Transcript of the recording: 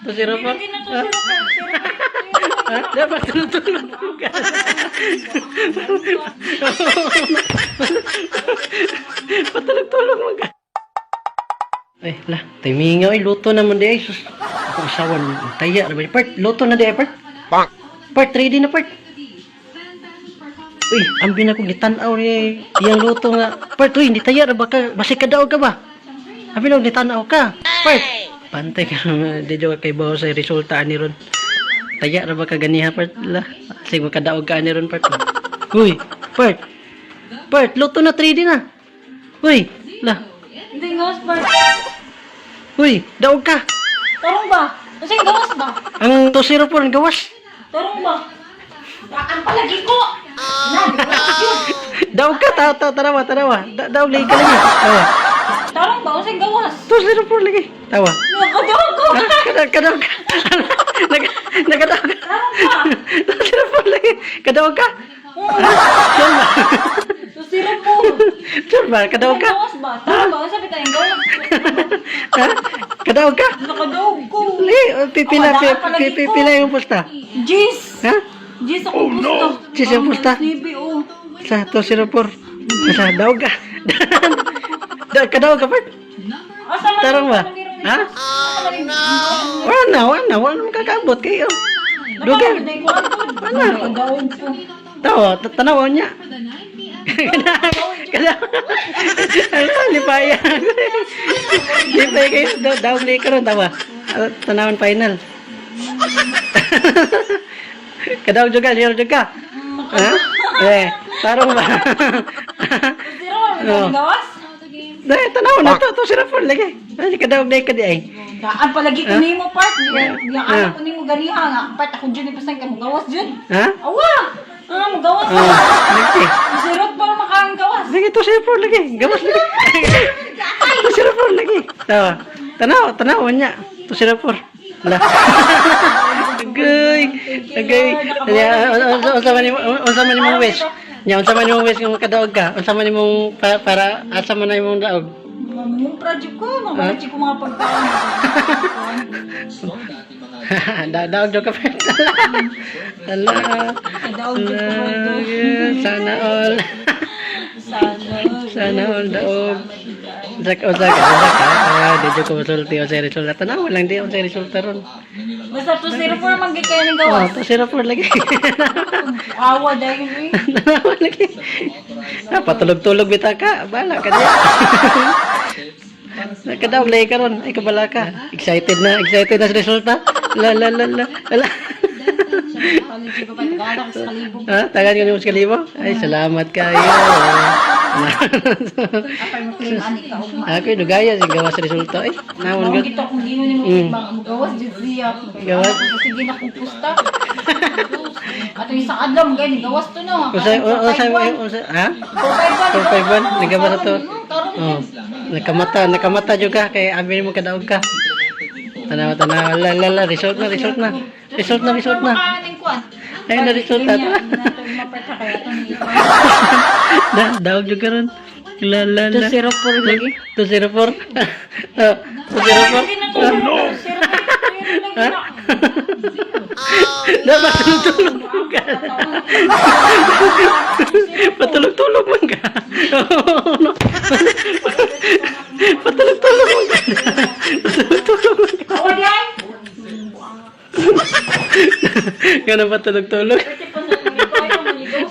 To zero po. Hindi na to zero po. Dapat tulog-tulog ka. Patulog-tulog mo ka. Ay, lah, timingaw ay luto naman di ay. Sus, ako asawan. Taya na ba? Part, luto na di ay, part. Part, ready na, part. Uy, ambi na kong gitanaw ni iyang luto nga. Part, uy, hindi taya na ba ka? Basi ka daw ka ba? Ambi na kong gitanaw ka. Part, pantay ka naman. Di jo kay bawa sa resulta ni ron. Taya na ba ka ganiha, part? Lah, sige makadaog ka ni ron, part. Uy, part. Part, luto na 3D na. Uy, lah. Hindi gawas ba? Uy, daog ka. Tarong ba? Kasi gawas ba? Ang 2-0 po ang gawas. Tarong ba? Baan palagi ko! Daog ka, tarawa. Daog lagi ka lagi. Tawa. Tarong ba? Kasi gawas. 2-0 po lagi. Tawa. Nakadaw ko! Kadaog ka. Nagadaog ka. Tarong ba? 2-0 po lagi. Kadaog ka. Sure ba? Susiro po! Sure ba? Kadaog ka. Gawas ba? Tarong ba? Sabi tayong gawas. Ha? Kadaog ka. Nakadaw ko! Pipila yung pusta. Jeez! Ha? Jeez ako gusto. Jeez yung pusta. Nibi oh. Sa 2-0 po. Sa daog ka. Kadaog ka, part. Asa man Tarong ba? Ha? Oh no! Wala makakabot kayo. Dugan. Wala. Nakadaw ko. Tawa, tanaw niya. Lipaya. Lipaya kayo. Daog na ikaroon, tawa. Tanawan final. Kadaog juga, zero juga. Ha? Tarong ba? Zero man gawas? Dahil, tanaw na to sila po lagi. Kadaog na ikadi ay. Daan palagi ko nimo part. Yang ano ko nimo ganiha nga. Part ako dyan ipasang ka mo gawas dyan. Ha? Awa! Mo gawas na. Lagi. Zero pa makang gawas. Lagi, to sila po lagi. Gawas lagi. To sila po lagi. Tawa. Tanaw niya. To sila po. Lah. Agay. Unsa man imong wish? Nya unsa man imong wish kung makadaog ka? Unsa man imong para asa man na imong daog? Mong project ko, project ko mga pagkain. Daog jud ka pa. Ala. Daog ko. Sana all. Sana all daog. Usa ka. Di jud ko masulti o sa resulta. Tanaw lang di on sa resulta ron. Basta to zero for man gid kayo ng Oh, gawas. to sira po lagi. Awa dahil eh. Tanaw lagi. Patulog-tulog bita ka. Bala ka diya. Nakadaog lagi ka ron. Ay kabala ka. Excited na sa resulta. La. College ko pa tagala sa kalibo. Ha? Tagan ka ni Mas Kalibo? Ay, salamat kayo. Apay mo kay ani ka ugma. Ako yung nugaya sa gawas resulta. Ay, nawon Mao ka. gito kung dino nimo mga gawas jud siya. Gawas? Sige na kung pusta. Ato isang adlaw gani gawas to no. Usa, ha? 251, nagawa sa to. Oh, nakamata juga kay abi mo kadaog ka. Tanaw, la, result na. Ay, na-result na. Daog juga ron. La. 204 lagi. 204. 204. Oh no. Dapat tulog ka. Patulog-tulog man ka. Patulog-tulog man ka. Awa diay. Ganun patulog-tulog. Mani man dili.